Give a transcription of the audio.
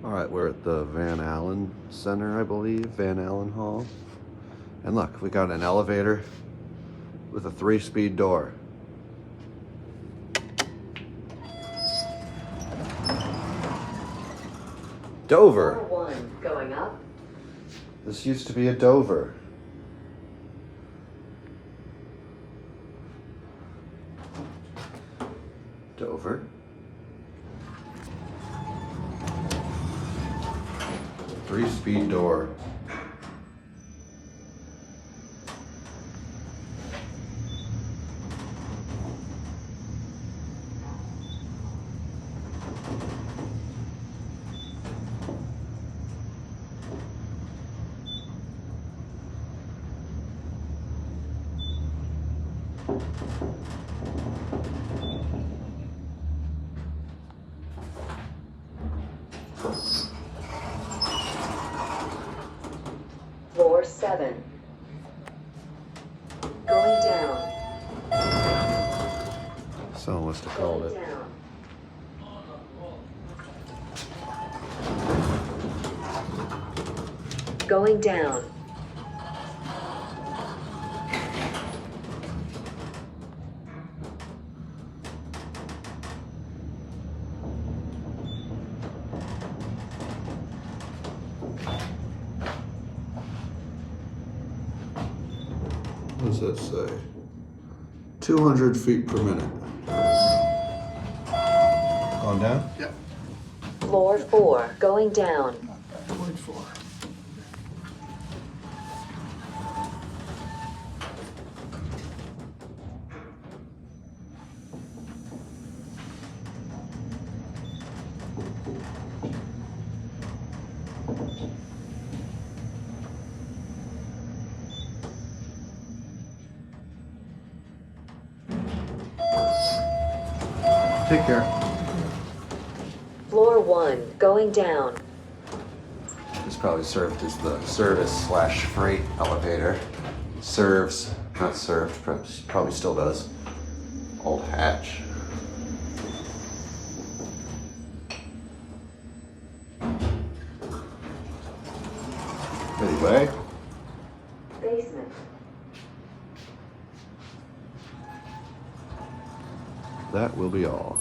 All right, we're at the Van Allen Center, I believe, Van Allen Hall. And look, we got an elevator with a 3-speed door. Dover. Floor 1 going up. This used to be a Dover. Dover. 3-speed door. Floor 7 going down. Someone must have called it. Down. Going down. What does that say? 200 feet per minute. Going down? Yep. Floor 4 going down. 0.4. Take care. Floor 1 going down. This probably served as the service/freight elevator. Serves, not served, probably still does. Old hatch. Anyway, Basement. that will be all.